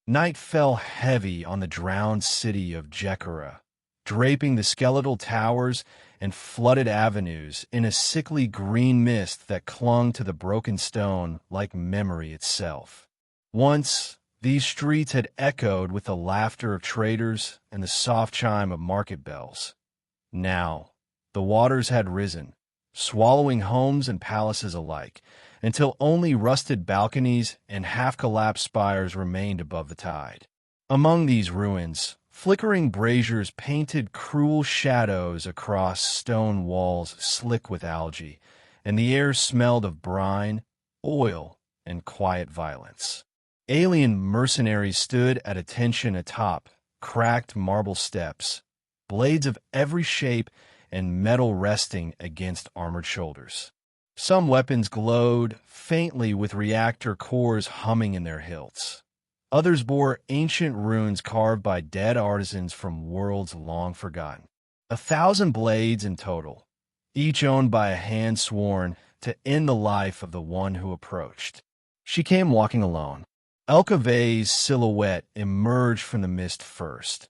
Night fell heavy on the drowned city of Jekara, draping the skeletal towers and flooded avenues in a sickly green mist that clung to the broken stone like memory itself. Once, these streets had echoed with the laughter of traders and the soft chime of market bells. Now, the waters had risen, swallowing homes and palaces alike, until only rusted balconies and half-collapsed spires remained above the tide. Among these ruins, flickering braziers painted cruel shadows across stone walls slick with algae, and the air smelled of brine, oil, and quiet violence. Alien mercenaries stood at attention atop cracked marble steps, blades of every shape and metal resting against armored shoulders. Some weapons glowed faintly with reactor cores humming in their hilts. Others bore ancient runes carved by dead artisans from worlds long forgotten. 1,000 blades in total, each owned by a hand sworn to end the life of the one who approached. She came walking alone. Elka Vey's silhouette emerged from the mist first.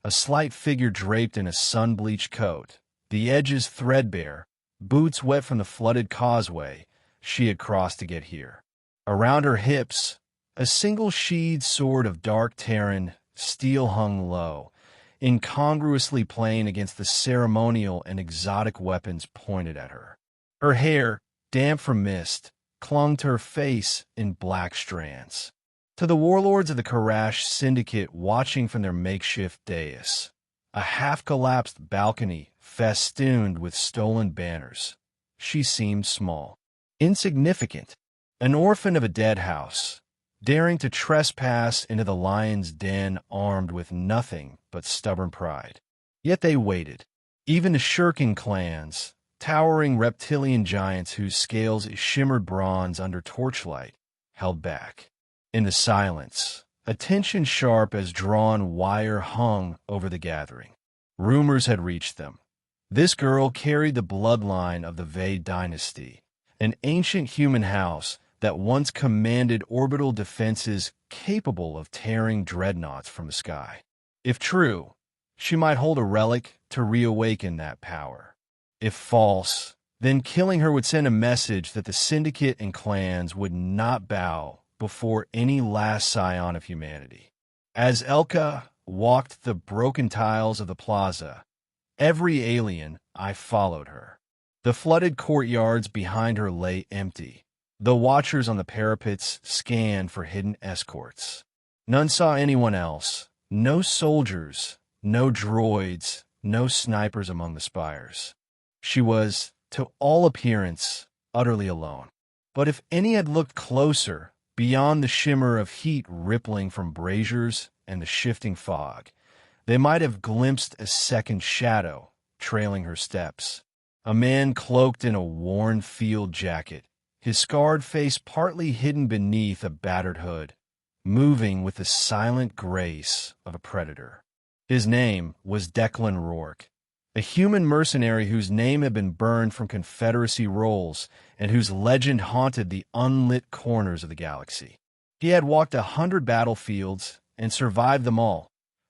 A slight figure draped in a sun-bleached coat, the edges threadbare, boots wet from the flooded causeway she had crossed to get here. Around her hips, a single sheathed sword of dark Terran steel hung low, incongruously playing against the ceremonial and exotic weapons pointed at her. Her hair, damp from mist, clung to her face in black strands. To the warlords of the Korash Syndicate watching from their makeshift dais, a half-collapsed balcony festooned with stolen banners, she seemed small, insignificant, an orphan of a dead house, daring to trespass into the lion's den armed with nothing but stubborn pride. Yet they waited. Even the Shyrkan Clans, towering reptilian giants whose scales shimmered bronze under torchlight, held back. In the silence, attention sharp as drawn wire hung over the gathering. Rumors had reached them. This girl carried the bloodline of the Vey dynasty, an ancient human house that once commanded orbital defenses capable of tearing dreadnoughts from the sky. If true, she might hold a relic to reawaken that power. If false, then killing her would send a message that the syndicate and clans would not bow before any last scion of humanity. As Elka walked the broken tiles of the plaza, every alien I followed her. The flooded courtyards behind her lay empty. The watchers on the parapets scanned for hidden escorts. None saw anyone else. No soldiers, no droids, no snipers among the spires. She was, to all appearance, utterly alone. But if any had looked closer, beyond the shimmer of heat rippling from braziers and the shifting fog, they might have glimpsed a second shadow trailing her steps. A man cloaked in a worn field jacket, his scarred face partly hidden beneath a battered hood, moving with the silent grace of a predator. His name was Declan Rourke, a human mercenary whose name had been burned from Confederacy rolls and whose legend haunted the unlit corners of the galaxy. He had walked 100 battlefields and survived them all,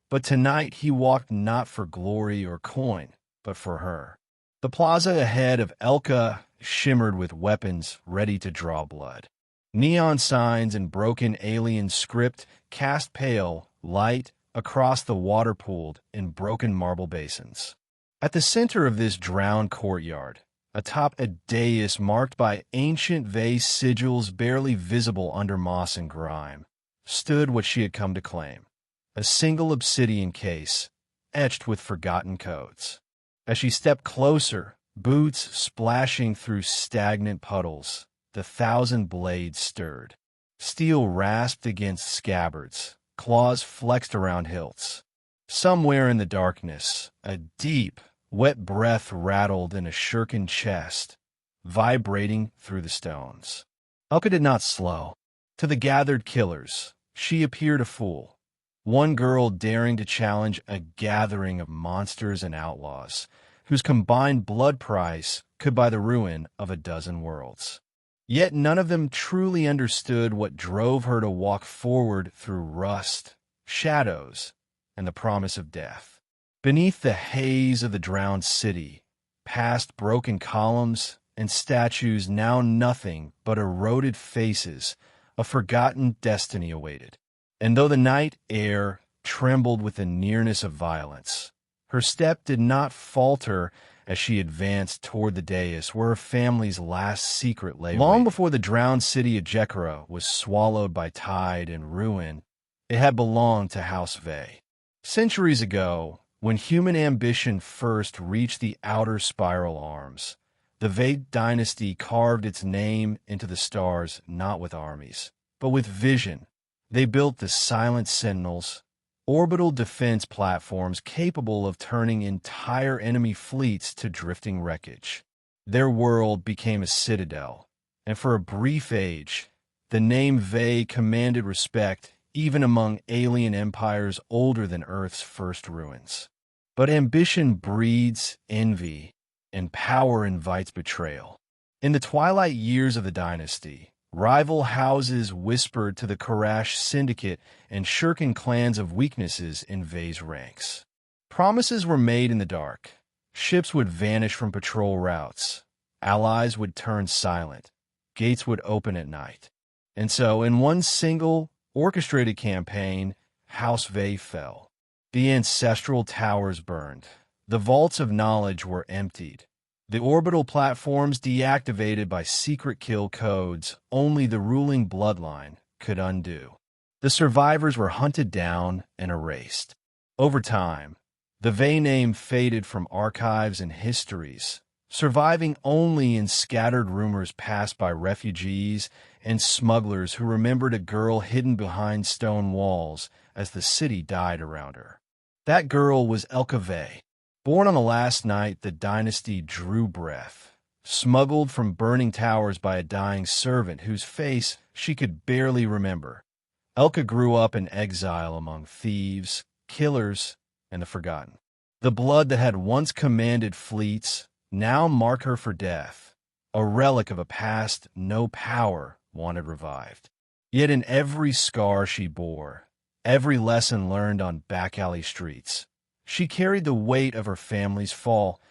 but tonight he walked not for glory or coin, but for her. The plaza ahead of Elka shimmered with weapons ready to draw blood. Neon signs and broken alien script cast pale light across the water pooled in broken marble basins. At the center of this drowned courtyard, atop a dais marked by ancient Vey sigils barely visible under moss and grime, stood what she had come to claim, a single obsidian case, etched with forgotten codes. As she stepped closer, boots splashing through stagnant puddles, the 1,000 blades stirred. Steel rasped against scabbards, claws flexed around hilts. Somewhere in the darkness, a deep, wet breath rattled in a Shyrkan chest, vibrating through the stones. Elka did not slow. To the gathered killers, she appeared a fool. One girl daring to challenge a gathering of monsters and outlaws, whose combined blood price could buy the ruin of a dozen worlds. Yet none of them truly understood what drove her to walk forward through rust, shadows, and the promise of death. Beneath the haze of the drowned city, past broken columns and statues, now nothing but eroded faces, a forgotten destiny awaited. And though the night air trembled with the nearness of violence, her step did not falter as she advanced toward the dais where her family's last secret lay. Long before the drowned city of Jekara was swallowed by tide and ruin, it had belonged to House Vey. Centuries ago, when human ambition first reached the outer spiral arms, the Vey dynasty carved its name into the stars not with armies, but with vision. They built the silent sentinels, orbital defense platforms capable of turning entire enemy fleets to drifting wreckage. Their world became a citadel, and for a brief age, the name Vey commanded respect even among alien empires older than Earth's first ruins. But ambition breeds envy, and power invites betrayal. In the twilight years of the dynasty, rival houses whispered to the Korash Syndicate and Shyrkan Clans of weaknesses in Vey's ranks. Promises were made in the dark. Ships would vanish from patrol routes. Allies would turn silent. Gates would open at night. And so, in one single, orchestrated campaign, House Vey fell. The ancestral towers burned. The vaults of knowledge were emptied. The orbital platforms deactivated by secret kill codes only the ruling bloodline could undo. The survivors were hunted down and erased. Over time, the Vey name faded from archives and histories, surviving only in scattered rumors passed by refugees and smugglers who remembered a girl hidden behind stone walls as the city died around her. That girl was Elka Vey. Born on the last night the dynasty drew breath, smuggled from burning towers by a dying servant whose face she could barely remember. Elka grew up in exile among thieves, killers, and the forgotten. The blood that had once commanded fleets now marked her for death, a relic of a past no power wanted revived. Yet in every scar she bore, every lesson learned on back alley streets, she carried the weight of her family's fall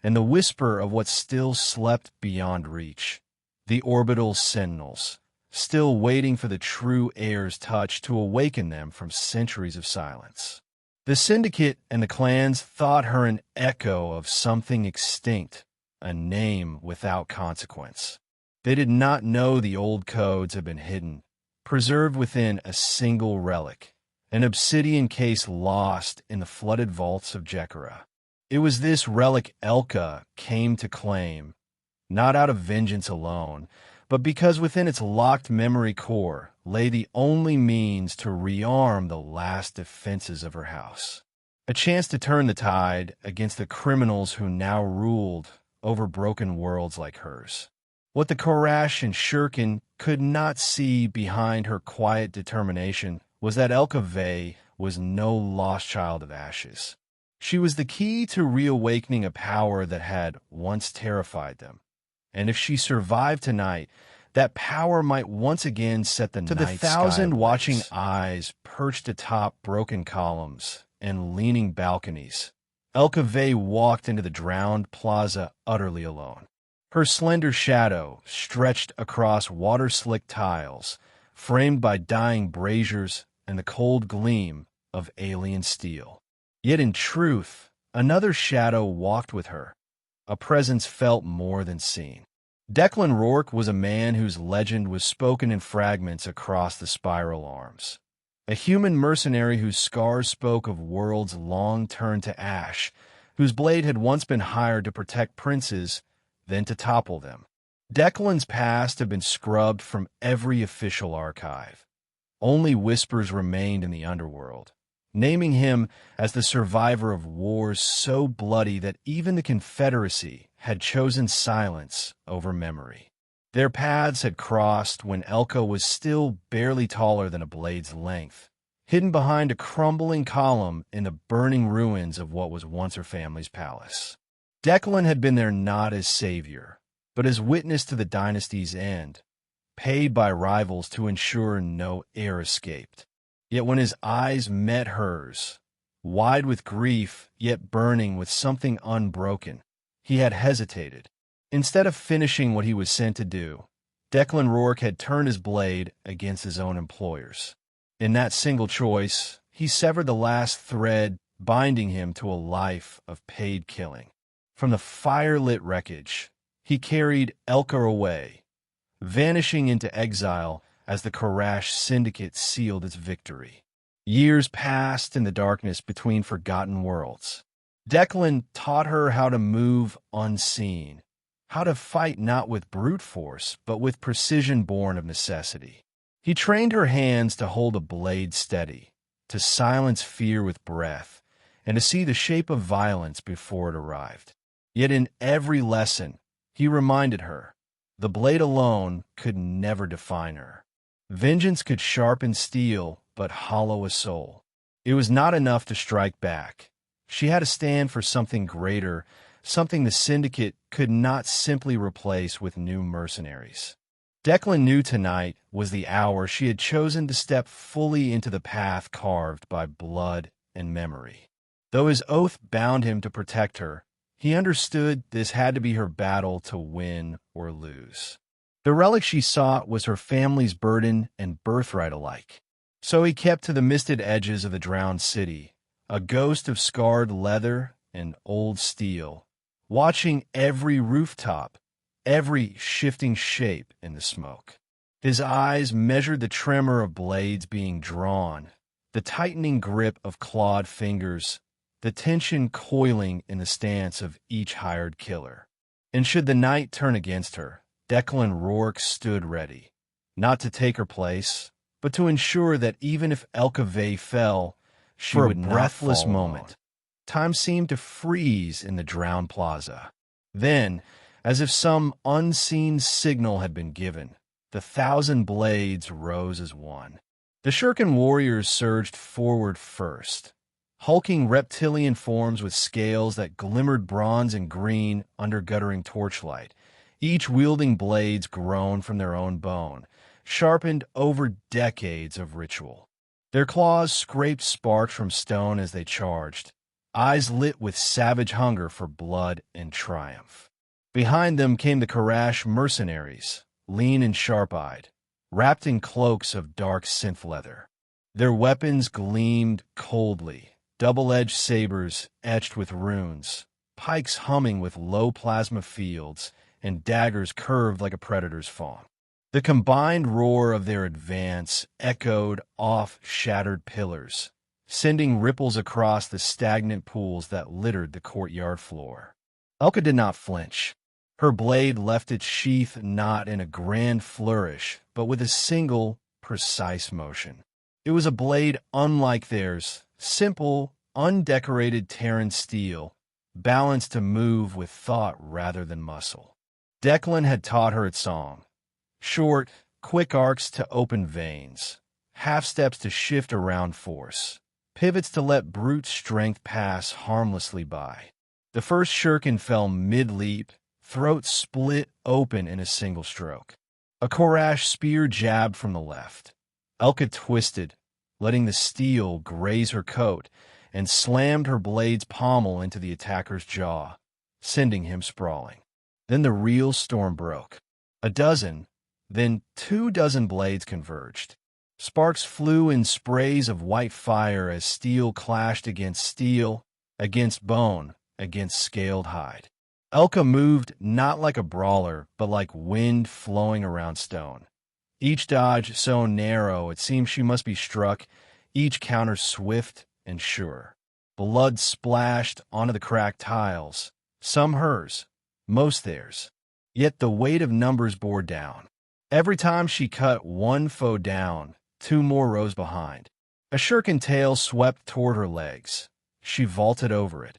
and the whisper of what still slept beyond reach. The orbital sentinels, still waiting for the true heir's touch to awaken them from centuries of silence. The Syndicate and the clans thought her an echo of something extinct, a name without consequence. They did not know the old codes had been hidden, preserved within a single relic, an obsidian case lost in the flooded vaults of Jekara. It was this relic Elka came to claim, not out of vengeance alone, but because within its locked memory core lay the only means to rearm the last defenses of her house. A chance to turn the tide against the criminals who now ruled over broken worlds like hers. What the Korash and Shyrkan could not see behind her quiet determination was that Elka Vey was no lost child of ashes. She was the key to reawakening a power that had once terrified them. And if she survived tonight, that power might once again set the night sky ablaze. To the thousand watching eyes perched atop broken columns and leaning balconies, Elka Vey walked into the drowned plaza utterly alone. Her slender shadow stretched across water-slicked tiles, framed by dying braziers and the cold gleam of alien steel. Yet in truth, another shadow walked with her, a presence felt more than seen. Declan Rourke was a man whose legend was spoken in fragments across the spiral arms. A human mercenary whose scars spoke of worlds long turned to ash, whose blade had once been hired to protect princes, then to topple them. Declan's past had been scrubbed from every official archive. Only whispers remained in the underworld, naming him as the survivor of wars so bloody that even the Confederacy had chosen silence over memory. Their paths had crossed when Elka was still barely taller than a blade's length, hidden behind a crumbling column in the burning ruins of what was once her family's palace. Declan had been there not as savior, but as witness to the dynasty's end, paid by rivals to ensure no heir escaped. Yet when his eyes met hers, wide with grief, yet burning with something unbroken, he had hesitated. Instead of finishing what he was sent to do, Declan Rourke had turned his blade against his own employers. In that single choice, he severed the last thread binding him to a life of paid killing. From the fire-lit wreckage, he carried Elka away, vanishing into exile as the Korash Syndicate sealed its victory. Years passed in the darkness between forgotten worlds. Declan taught her how to move unseen, how to fight not with brute force, but with precision born of necessity. He trained her hands to hold a blade steady, to silence fear with breath, and to see the shape of violence before it arrived. Yet in every lesson, he reminded her, the blade alone could never define her. Vengeance could sharpen steel, but hollow a soul. It was not enough to strike back. She had to stand for something greater, something the Syndicate could not simply replace with new mercenaries. Declan knew tonight was the hour she had chosen to step fully into the path carved by blood and memory. Though his oath bound him to protect her, he understood this had to be her battle to win or lose. The relic she sought was her family's burden and birthright alike. So he kept to the misted edges of the drowned city, a ghost of scarred leather and old steel, watching every rooftop, every shifting shape in the smoke. His eyes measured the tremor of blades being drawn, the tightening grip of clawed fingers, the tension coiling in the stance of each hired killer. And should the night turn against her, Declan Rourke stood ready, not to take her place, but to ensure that even if Elka Vey fell, she would not fall alone. For a breathless moment, time seemed to freeze in the drowned plaza. Then, as if some unseen signal had been given, the 1,000 blades rose as one. The Shyrkan warriors surged forward first, hulking reptilian forms with scales that glimmered bronze and green under guttering torchlight, each wielding blades grown from their own bone, sharpened over decades of ritual. Their claws scraped sparks from stone as they charged, eyes lit with savage hunger for blood and triumph. Behind them came the Korash mercenaries, lean and sharp-eyed, wrapped in cloaks of dark synth leather. Their weapons gleamed coldly, double-edged sabers etched with runes, pikes humming with low plasma fields, and daggers curved like a predator's fawn. The combined roar of their advance echoed off shattered pillars, sending ripples across the stagnant pools that littered the courtyard floor. Elka did not flinch. Her blade left its sheath not in a grand flourish, but with a single, precise motion. It was a blade unlike theirs, simple, undecorated Terran steel, balanced to move with thought rather than muscle. Declan had taught her its song. Short, quick arcs to open veins, half-steps to shift around force, pivots to let brute strength pass harmlessly by. The first Shyrkan fell mid-leap, throat split open in a single stroke. A Korash spear jabbed from the left. Elka twisted, letting the steel graze her coat, and slammed her blade's pommel into the attacker's jaw, sending him sprawling. Then the real storm broke. A dozen, then 24 blades converged. Sparks flew in sprays of white fire as steel clashed against steel, against bone, against scaled hide. Elka moved not like a brawler, but like wind flowing around stone. Each dodge so narrow it seemed she must be struck, each counter swift and sure. Blood splashed onto the cracked tiles, some hers, most theirs. Yet the weight of numbers bore down. Every time she cut one foe down, 2 more rose behind. A Shyrkan tail swept toward her legs. She vaulted over it,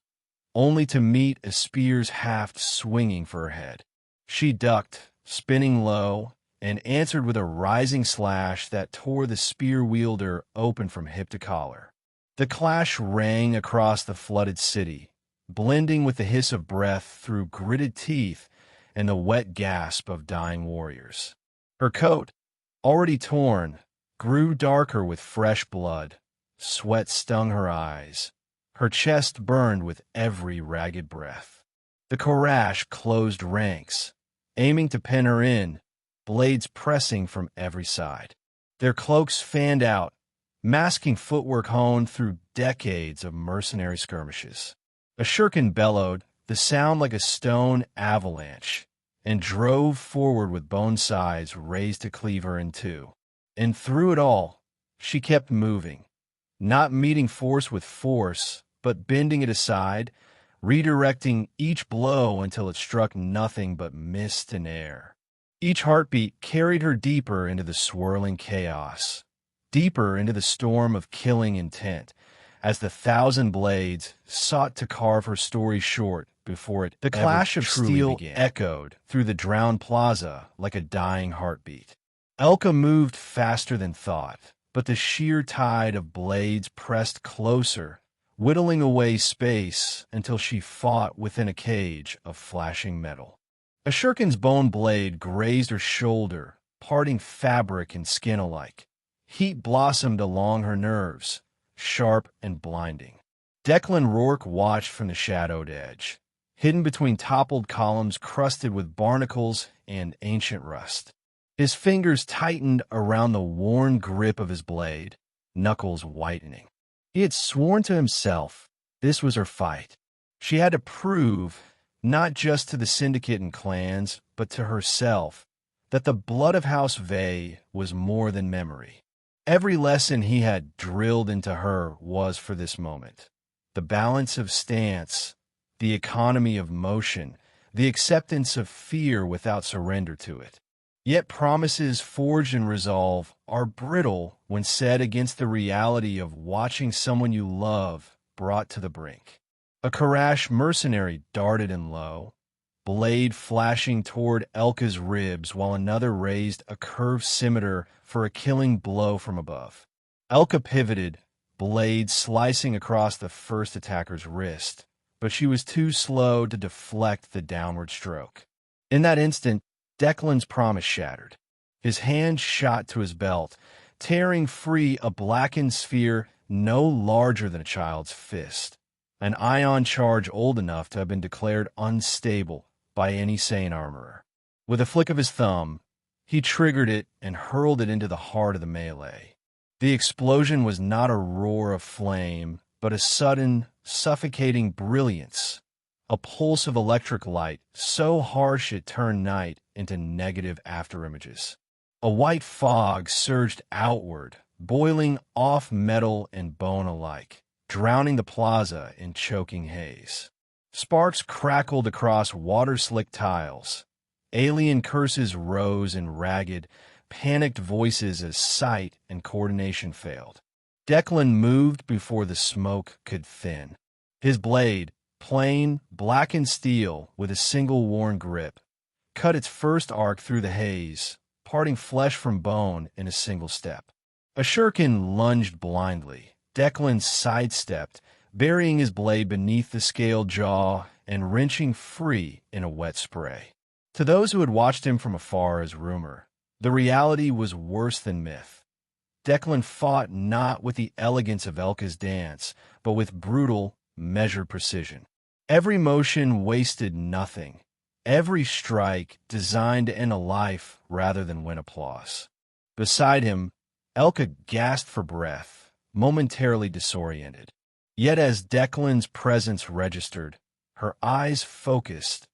only to meet a spear's haft swinging for her head. She ducked, spinning low, and answered with a rising slash that tore the spear wielder open from hip to collar. The clash rang across the flooded city, blending with the hiss of breath through gritted teeth and the wet gasp of dying warriors. Her coat, already torn, grew darker with fresh blood. Sweat stung her eyes. Her chest burned with every ragged breath. The Korash closed ranks, aiming to pin her in, blades pressing from every side. Their cloaks fanned out, masking footwork honed through decades of mercenary skirmishes. A Shyrkan bellowed, the sound like a stone avalanche, and drove forward with bone sides raised to cleave her in two. And through it all, she kept moving, not meeting force with force, but bending it aside, redirecting each blow until it struck nothing but mist and air. Each heartbeat carried her deeper into the swirling chaos, deeper into the storm of killing intent, as the thousand blades sought to carve her story short before it The clash of steel began. Echoed through the drowned plaza like a dying heartbeat. Elka moved faster than thought, but the sheer tide of blades pressed closer, whittling away space until she fought within a cage of flashing metal. A Shyrkan's bone blade grazed her shoulder, parting fabric and skin alike. Heat blossomed along her nerves, sharp and blinding. Declan Rourke watched from the shadowed edge, hidden between toppled columns crusted with barnacles and ancient rust. His fingers tightened around the worn grip of his blade, knuckles whitening. He had sworn to himself this was her fight. She had to prove, not just to the Syndicate and clans, but to herself, that the blood of House Vey was more than memory. Every lesson he had drilled into her was for this moment. The balance of stance, the economy of motion, the acceptance of fear without surrender to it. Yet promises forged in resolve are brittle when set against the reality of watching someone you love brought to the brink. A Korash mercenary darted in low, blade flashing toward Elka's ribs while another raised a curved scimitar for a killing blow from above. Elka pivoted, blade slicing across the first attacker's wrist, but she was too slow to deflect the downward stroke. In that instant, Declan's promise shattered. His hand shot to his belt, tearing free a blackened sphere no larger than a child's fist, an ion charge old enough to have been declared unstable by any sane armorer. With a flick of his thumb, he triggered it and hurled it into the heart of the melee. The explosion was not a roar of flame, but a sudden, suffocating brilliance, a pulse of electric light so harsh it turned night into negative afterimages. A white fog surged outward, boiling off metal and bone alike, drowning the plaza in choking haze. Sparks crackled across water-slick tiles. Alien curses rose in ragged, panicked voices as sight and coordination failed. Declan moved before the smoke could thin. His blade, plain, blackened steel with a single worn grip, cut its first arc through the haze, parting flesh from bone in a single step. A Shyrkan lunged blindly. Declan sidestepped, burying his blade beneath the scaled jaw and wrenching free in a wet spray. To those who had watched him from afar as rumor, the reality was worse than myth. Declan fought not with the elegance of Elka's dance, but with brutal, measured precision. Every motion wasted nothing. Every strike designed to end a life rather than win applause. Beside him, Elka gasped for breath, momentarily disoriented. Yet as Declan's presence registered, her eyes focused,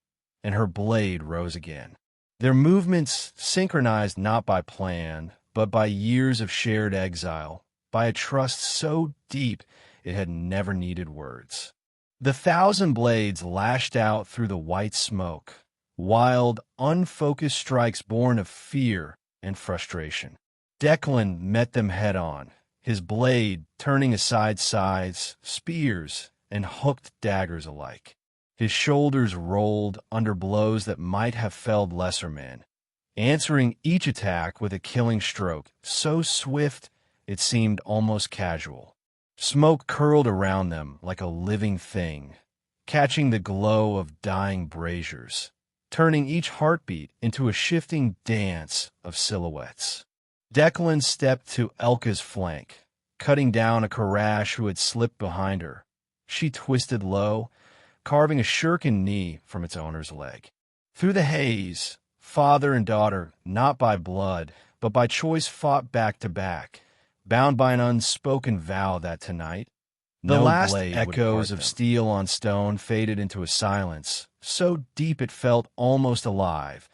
and her blade rose again. Their movements synchronized not by plan, but by years of shared exile, by a trust so deep it had never needed words. The thousand blades lashed out through the white smoke, wild, unfocused strikes born of fear and frustration. Declan met them head-on, his blade turning aside scythes, spears, and hooked daggers alike. His shoulders rolled under blows that might have felled lesser men, answering each attack with a killing stroke, so swift it seemed almost casual. Smoke curled around them like a living thing, catching the glow of dying braziers, turning each heartbeat into a shifting dance of silhouettes. Declan stepped to Elka's flank, cutting down a Korash who had slipped behind her. She twisted low, carving a Shyrkan knee from its owner's leg. Through the haze, father and daughter, not by blood, but by choice, fought back to back, bound by an unspoken vow that tonight, the last echoes of steel on stone faded into a silence, so deep it felt almost alive,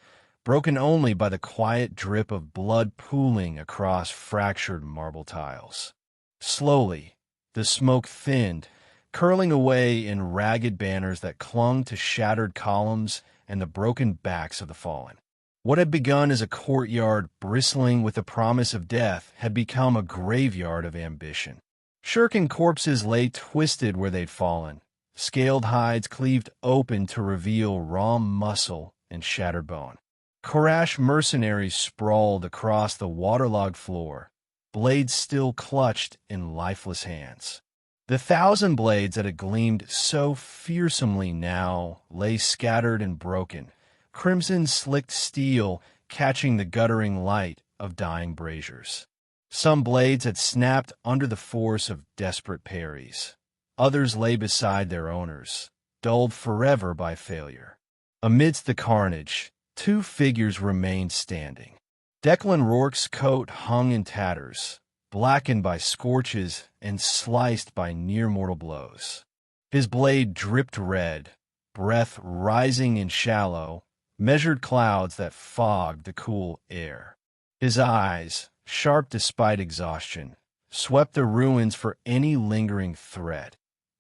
broken only by the quiet drip of blood pooling across fractured marble tiles. Slowly, the smoke thinned, curling away in ragged banners that clung to shattered columns and the broken backs of the fallen. What had begun as a courtyard bristling with the promise of death had become a graveyard of ambition. Shyrkan corpses lay twisted where they'd fallen, scaled hides cleaved open to reveal raw muscle and shattered bone. Korash mercenaries sprawled across the waterlogged floor, blades still clutched in lifeless hands. The 1,000 blades that had gleamed so fearsomely now lay scattered and broken, crimson-slicked steel catching the guttering light of dying braziers. Some blades had snapped under the force of desperate parries. Others lay beside their owners, dulled forever by failure. Amidst the carnage, 2 figures remained standing. Declan Rourke's coat hung in tatters, blackened by scorches and sliced by near-mortal blows. His blade dripped red, breath rising in shallow, measured clouds that fogged the cool air. His eyes, sharp despite exhaustion, swept the ruins for any lingering threat,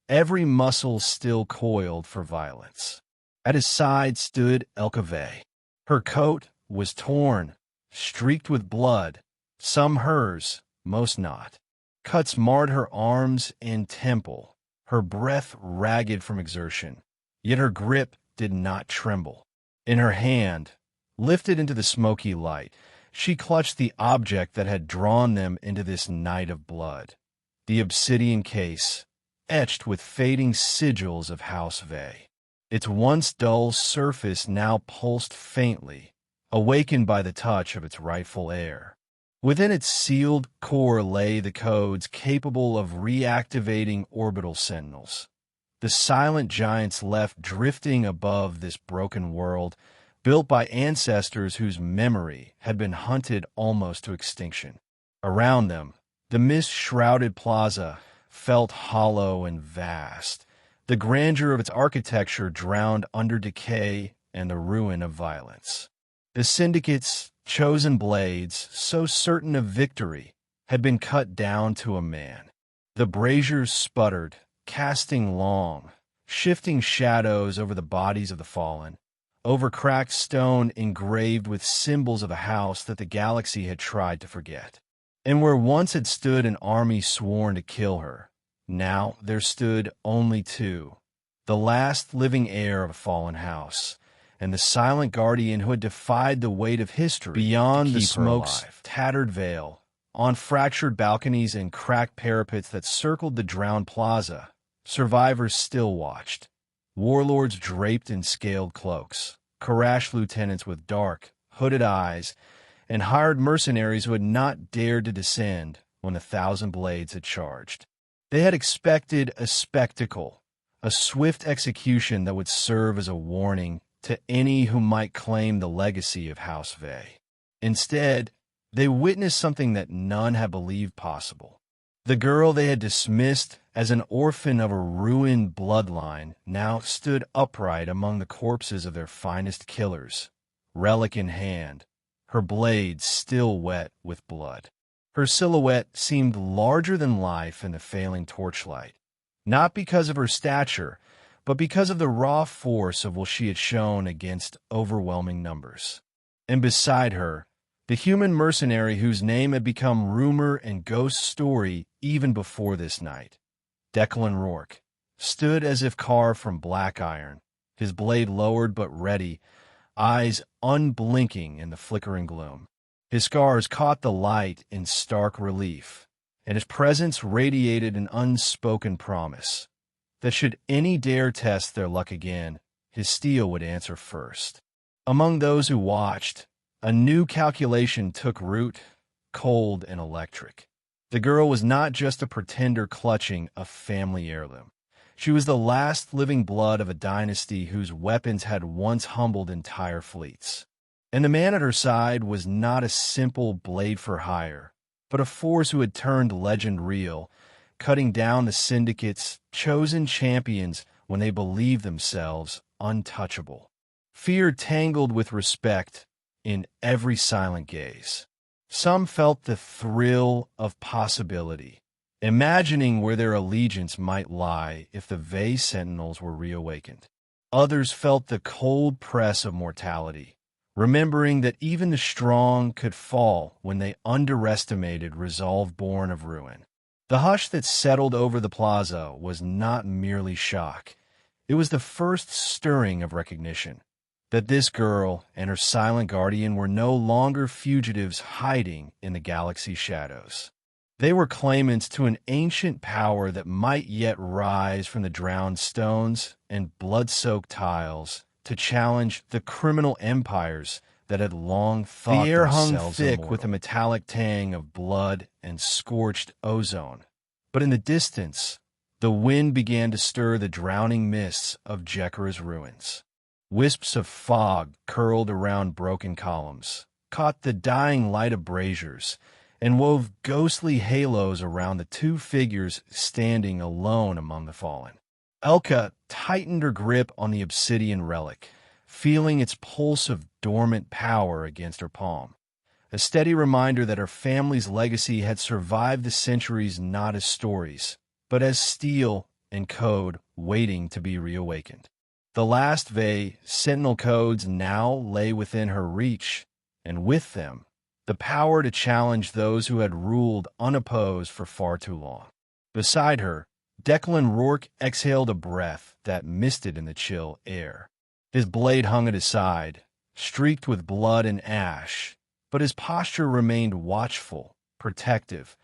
every muscle still coiled for violence. At his side stood Elka Vey. Her coat was torn, streaked with blood, some hers, most not. Cuts marred her arms and temple, her breath ragged from exertion, yet her grip did not tremble. In her hand, lifted into the smoky light, she clutched the object that had drawn them into this night of blood, the obsidian case, etched with fading sigils of House Vey. Its once dull surface now pulsed faintly, awakened by the touch of its rightful heir. Within its sealed core lay the codes capable of reactivating orbital sentinels, the silent giants left drifting above this broken world, built by ancestors whose memory had been hunted almost to extinction. Around them, the mist-shrouded plaza felt hollow and vast, the grandeur of its architecture drowned under decay and the ruin of violence. The Syndicate's chosen blades, so certain of victory, had been cut down to a man. The braziers sputtered, casting long, shifting shadows over the bodies of the fallen, over cracked stone engraved with symbols of a house that the galaxy had tried to forget. And where once had stood an army sworn to kill her, now there stood only 2, the last living heir of a fallen house, and the silent guardian who had defied the weight of history beyond the smoke's tattered veil. On fractured balconies and cracked parapets that circled the drowned plaza, survivors still watched. Warlords draped in scaled cloaks, Korash lieutenants with dark, hooded eyes, and hired mercenaries who had not dared to descend when the 1,000 blades had charged. They had expected a spectacle, a swift execution that would serve as a warning to any who might claim the legacy of House Vey. Instead, they witnessed something that none had believed possible. The girl they had dismissed as an orphan of a ruined bloodline now stood upright among the corpses of their finest killers, relic in hand, her blade still wet with blood. Her silhouette seemed larger than life in the failing torchlight, not because of her stature, but because of the raw force of what she had shown against overwhelming numbers. And beside her, the human mercenary whose name had become rumor and ghost story even before this night, Declan Rourke, stood as if carved from black iron, his blade lowered but ready, eyes unblinking in the flickering gloom. His scars caught the light in stark relief, and his presence radiated an unspoken promise that should any dare test their luck again, his steel would answer first. Among those who watched, a new calculation took root, cold and electric. The girl was not just a pretender clutching a family heirloom. She was the last living blood of a dynasty whose weapons had once humbled entire fleets. And the man at her side was not a simple blade for hire, but a force who had turned legend real, cutting down the Syndicate's chosen champions when they believed themselves untouchable. Fear tangled with respect in every silent gaze. Some felt the thrill of possibility, imagining where their allegiance might lie if the Vey sentinels were reawakened. Others felt the cold press of mortality, remembering that even the strong could fall when they underestimated resolve born of ruin. The hush that settled over the plaza was not merely shock. It was the first stirring of recognition that this girl and her silent guardian were no longer fugitives hiding in the galaxy's shadows. They were claimants to an ancient power that might yet rise from the drowned stones and blood-soaked tiles to challenge the criminal empires that had long thought The air hung themselves thick immortal. with a metallic tang of blood and scorched ozone. But in the distance, the wind began to stir the drowning mists of Jekara's ruins. Wisps of fog curled around broken columns, caught the dying light of braziers, and wove ghostly halos around the two figures standing alone among the fallen. Elka tightened her grip on the obsidian relic, feeling its pulse of dormant power against her palm, a steady reminder that her family's legacy had survived the centuries not as stories, but as steel and code waiting to be reawakened. The last Vey sentinel codes now lay within her reach, and with them, the power to challenge those who had ruled unopposed for far too long. Beside her, Declan Rourke exhaled a breath that misted in the chill air. His blade hung at his side, streaked with blood and ash, but his posture remained watchful, protective,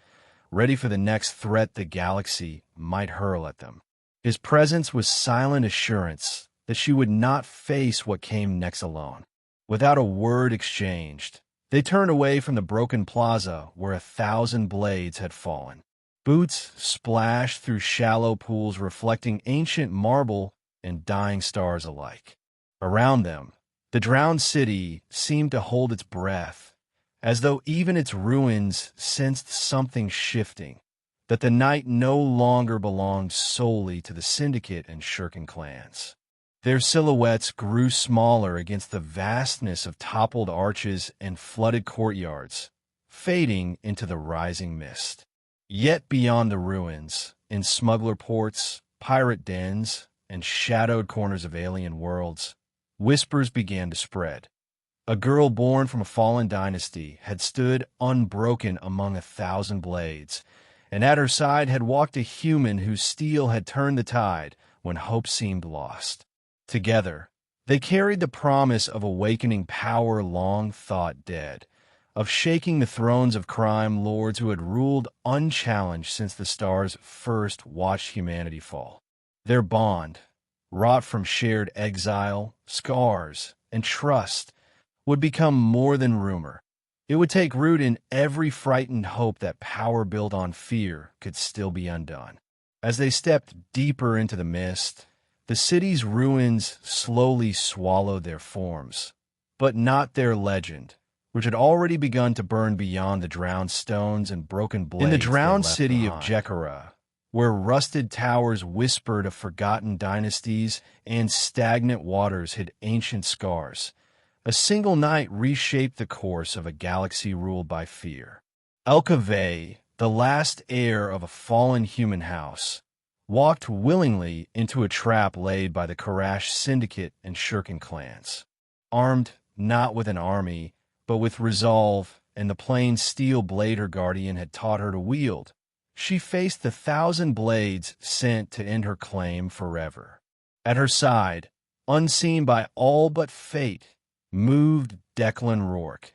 ready for the next threat the galaxy might hurl at them. His presence was silent assurance that she would not face what came next alone. Without a word exchanged, they turned away from the broken plaza where 1,000 blades had fallen. Boots splashed through shallow pools reflecting ancient marble and dying stars alike. Around them, the drowned city seemed to hold its breath, as though even its ruins sensed something shifting, that the night no longer belonged solely to the Syndicate and Shyrkan Clans. Their silhouettes grew smaller against the vastness of toppled arches and flooded courtyards, fading into the rising mist. Yet beyond the ruins, in smuggler ports, pirate dens, and shadowed corners of alien worlds, whispers began to spread. A girl born from a fallen dynasty had stood unbroken among 1,000 blades, and at her side had walked a human whose steel had turned the tide when hope seemed lost. Together, they carried the promise of awakening power long thought dead, of shaking the thrones of crime lords who had ruled unchallenged since the stars first watched humanity fall. Their bond, wrought from shared exile, scars, and trust, would become more than rumor. It would take root in every frightened hope that power built on fear could still be undone. As they stepped deeper into the mist, the city's ruins slowly swallowed their forms, but not their legend, which had already begun to burn beyond the drowned stones and broken blades. In the drowned city of Jekara, where rusted towers whispered of forgotten dynasties and stagnant waters hid ancient scars, a single night reshaped the course of a galaxy ruled by fear. Elka Vey, the last heir of a fallen human house, walked willingly into a trap laid by the Korash Syndicate and Shyrkan Clans. Armed not with an army, but with resolve and the plain steel blade her guardian had taught her to wield, she faced the 1,000 blades sent to end her claim forever. At her side, unseen by all but fate, moved Declan Rourke,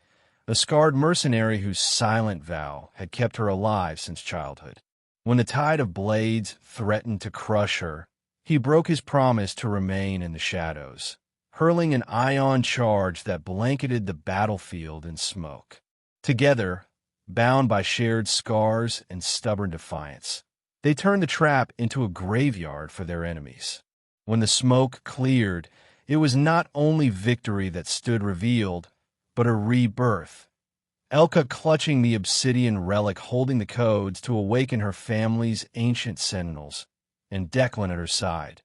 a scarred mercenary whose silent vow had kept her alive since childhood. When the tide of blades threatened to crush her, he broke his promise to remain in the shadows, hurling an ion charge that blanketed the battlefield in smoke. Together, bound by shared scars and stubborn defiance, they turned the trap into a graveyard for their enemies. When the smoke cleared, it was not only victory that stood revealed, but a rebirth. Elka clutching the obsidian relic, holding the codes to awaken her family's ancient sentinels, and Declan at her side,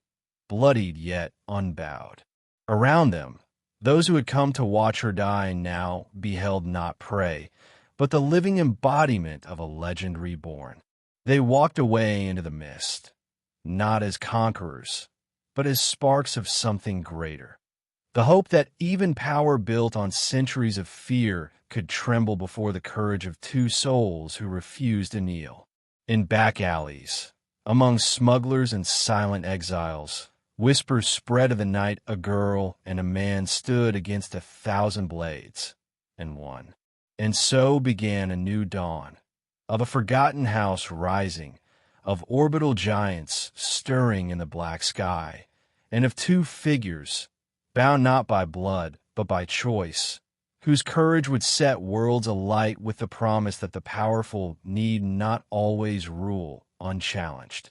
bloodied yet unbowed. Around them, those who had come to watch her die now beheld not prey, but the living embodiment of a legend reborn. They walked away into the mist, not as conquerors, but as sparks of something greater. The hope that even power built on centuries of fear could tremble before the courage of two souls who refused to kneel. In back alleys, among smugglers and silent exiles, whispers spread of the night. A girl and a man stood against 1,000 blades, and won. And so began a new dawn, of a forgotten house rising, of orbital giants stirring in the black sky, and of two figures, bound not by blood, but by choice, whose courage would set worlds alight with the promise that the powerful need not always rule unchallenged.